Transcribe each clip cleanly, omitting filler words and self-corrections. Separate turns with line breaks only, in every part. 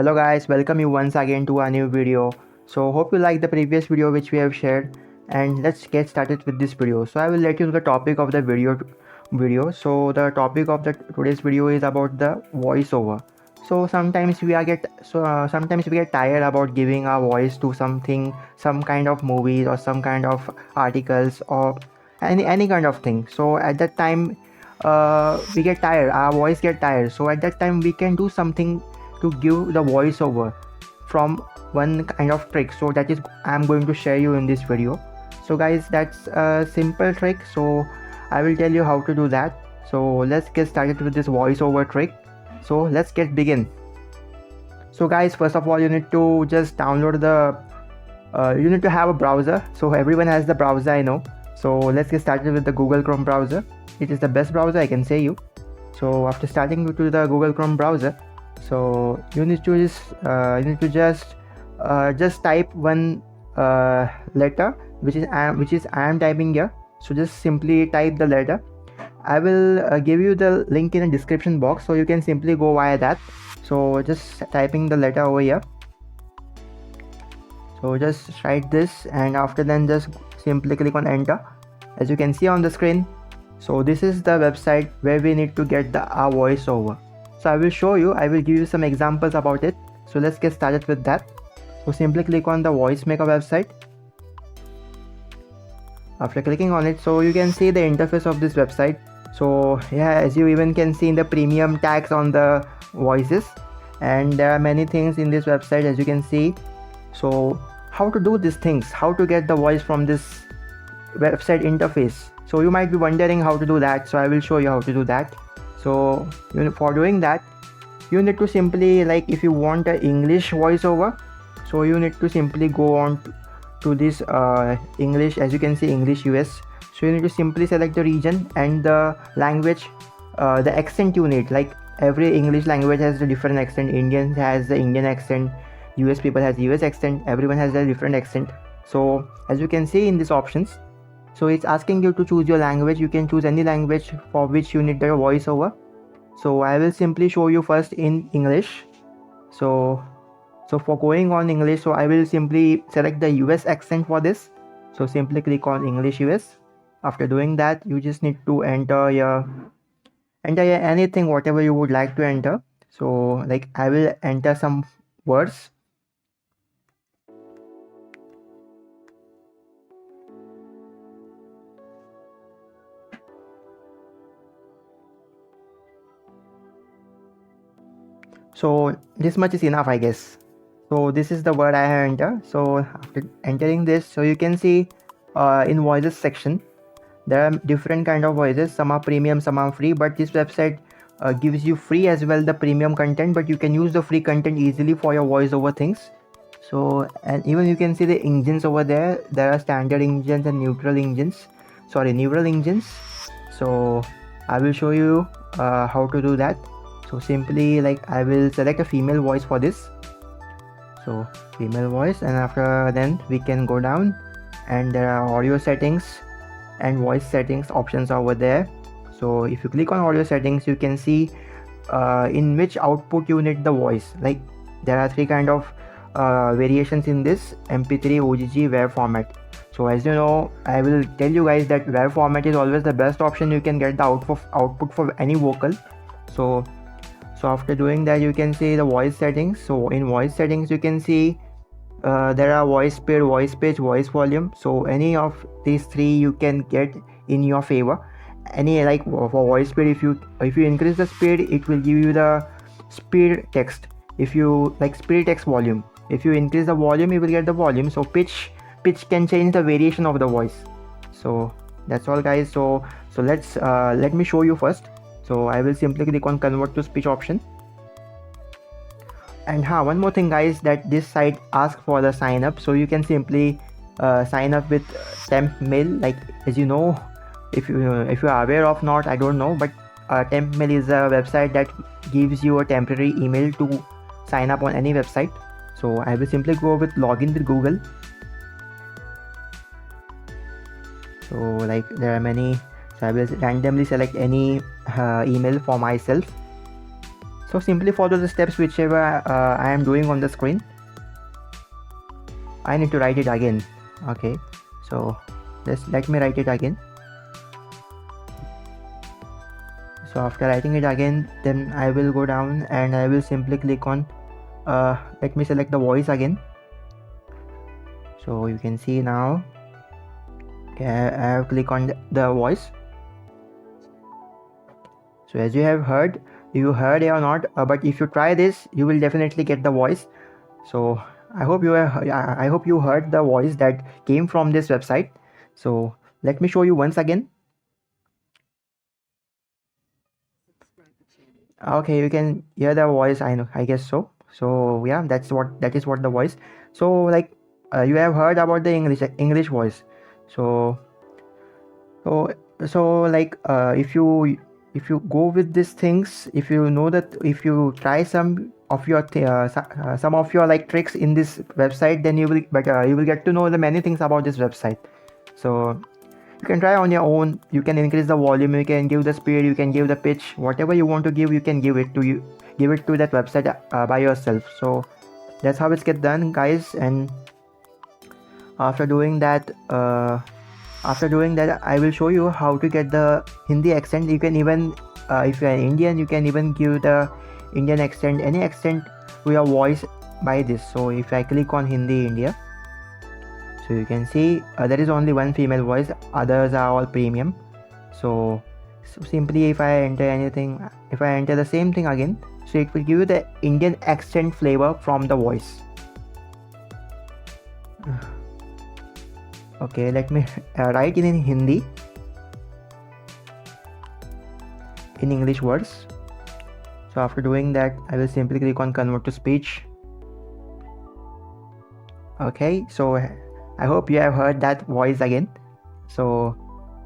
Hello guys, welcome you once again to a new video. So hope you like the previous video which we have shared, and let's get started with this video. So I will let you know the topic of the video. So the topic of the today's video is about the voiceover. So sometimes sometimes we get tired about giving our voice to something, some kind of movies or some kind of articles or any kind of thing. So at that time we get tired, our voice get tired. So at that time we can do something to give the voiceover from one kind of trick. So that is I'm going to share you in this video. So guys, that's a simple trick, so I will tell you how to do that. So let's get started with this voiceover trick. So let's get begin. So guys, first of all you need to just download the you need to have a browser. So everyone has the browser, I know. So let's get started with the Google Chrome browser. It is the best browser, I can say you. So after starting to the Google Chrome browser, so you need to just type one letter, which is I am typing here. So just simply type the letter. I will give you the link in the description box, so you can simply go via that. So just typing the letter over here. So just write this, and after then just simply click on enter. As you can see on the screen, so this is the website where we need to get our voiceover. So I will show you, I will give you some examples about it. So let's get started with that. So simply click on the voice maker website. After clicking on it, so you can see the interface of this website. So yeah, as you even can see in the premium tags on the voices, and there are many things in this website, as you can see. So how to do these things, how to get the voice from this website interface. So you might be wondering how to do that, so I will show you how to do that. So for doing that, you need to simply, like, if you want an English voiceover, so you need to simply go on to this English, as you can see, English US. So you need to simply select the region and the language, the accent you need. Like every English language has a different accent. Indian has the Indian accent, US people has US accent, everyone has a different accent. So as you can see in these options, so it's asking you to choose your language. You can choose any language for which you need the voiceover. So I will simply show you first in English. So for going on English, so I will simply select the US accent for this. So simply click on English US. After doing that, you just need to enter your anything, whatever you would like to enter. So like I will enter some words. So this much is enough, I guess. So this is the word I have entered. So after entering this, so you can see in voices section, there are different kind of voices. Some are premium, some are free, but this website gives you free as well the premium content, but you can use the free content easily for your voiceover things. So, and even you can see the engines over there. There are standard engines and neural engines. So I will show you how to do that. So simply, like, I will select a female voice for this. So female voice, and after then we can go down, and there are audio settings and voice settings options over there. So if you click on audio settings, you can see in which output you need the voice. Like there are three kind of variations in this: MP3, OGG, WAV format. So as you know, I will tell you guys that WAV format is always the best option. You can get the output for any vocal. So after doing that, you can see the voice settings. So in voice settings, you can see there are voice speed, voice pitch, voice volume. So any of these three you can get in your favor. Any, like for voice speed, if you increase the speed, it will give you the speed text. If you like speed text volume, if you increase the volume, you will get the volume. So pitch can change the variation of the voice. So that's all, guys. So let's let me show you first. So I will simply click on convert to speech option. And one more thing, guys, that this site asks for the sign up. So you can simply sign up with temp mail. Like, as you know, if you are aware of, not, I don't know, but temp mail is a website that gives you a temporary email to sign up on any website. So I will simply go with login with Google. So like there are many, so I will randomly select any email for myself. So simply follow the steps whichever I am doing on the screen. I need to write it again. Okay, so just let me write it again. So after writing it again, then I will go down and I will simply click on let me select the voice again. So you can see now, okay, I have clicked on the voice. So as you have heard, you heard it or not, but if you try this, you will definitely get the voice. So I hope you heard the voice that came from this website. So let me show you once again. Okay, you can hear the voice. I guess so. So yeah, that is what the voice. So like you have heard about the English voice. So like if you go with these things, if you know that, if you try some of your like tricks in this website, then you will get to know the many things about this website. So you can try on your own. You can increase the volume, you can give the speed, you can give the pitch, whatever you want to give, you can give it to that website by yourself. So that's how it's get done, guys. And after doing that, I will show you how to get the Hindi accent. You can even if you are Indian, you can even give the Indian accent, any accent to your voice by this. So if I click on Hindi India, so you can see there is only one female voice, others are all premium. So simply if I enter the same thing again, so it will give you the Indian accent flavor from the voice. Okay, let me write in Hindi, in English words. So after doing that, I will simply click on convert to speech. Okay, so I hope you have heard that voice again. So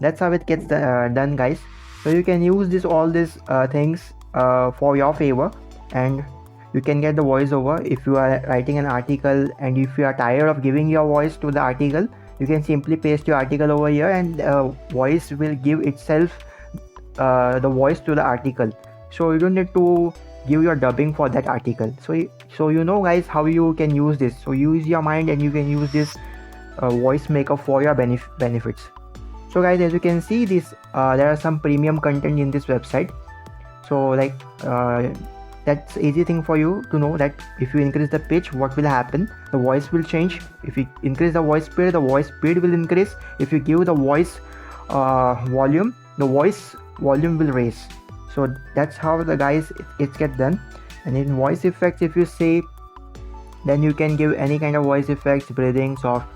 that's how it gets done, guys. So you can use all these things for your favor, and you can get the voiceover. If you are writing an article and if you are tired of giving your voice to the article, you can simply paste your article over here, and voice will give itself the voice to the article. So you don't need to give your dubbing for that article. So you know, guys, how you can use this. So use your mind and you can use this voice maker for your benefits. So guys, as you can see, this there are some premium content in this website. So like that's easy thing for you to know that if you increase the pitch, what will happen? The voice will change. If you increase the voice speed, the voice speed will increase. If you give the voice volume, the voice volume will raise. So that's how the guys it gets done. And in voice effects, if you say, then you can give any kind of voice effects, breathing, soft.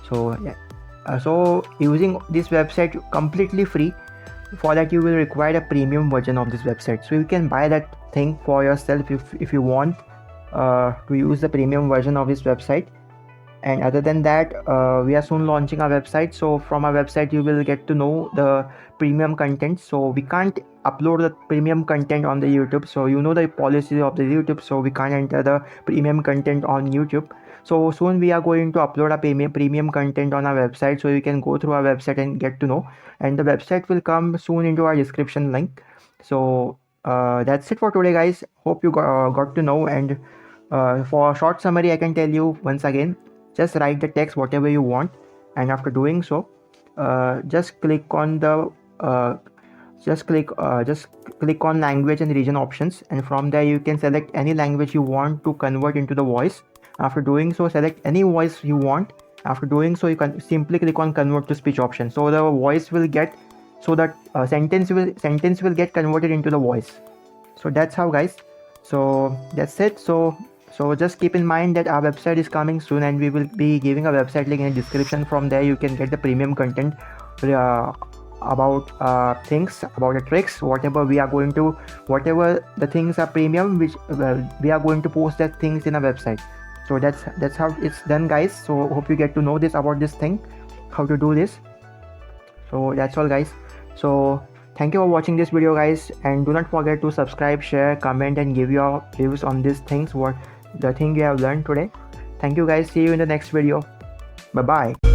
So yeah, so using this website completely free. For that you will require a premium version of this website. So you can buy that thing for yourself if you want to use the premium version of this website. And other than that, we are soon launching our website. So from our website you will get to know the premium content. So we can't upload the premium content on the YouTube. So you know the policy of the YouTube, so we can't enter the premium content on YouTube. So soon we are going to upload a premium content on our website, so you can go through our website and get to know. And the website will come soon into our description link. So that's it for today, guys. Hope you got to know. And for a short summary, I can tell you once again, just write the text whatever you want, and after doing so, just click on language and region options, and from there you can select any language you want to convert into the voice. After doing so, select any voice you want. After doing so, you can simply click on convert to speech option. So the voice will get, so that sentence will get converted into the voice. So that's how, guys. So that's it. So just keep in mind that our website is coming soon, and we will be giving a website link in the description. From there you can get the premium content about things, about the tricks, whatever the things are premium, which we are going to post that things in a website. So that's how it's done, guys. So hope you get to know this about this thing, how to do this. So that's all, guys. So thank you for watching this video, guys, and do not forget to subscribe, share, comment, and give your views on these things, what the thing you have learned today. Thank you, guys. See you in the next video. Bye bye.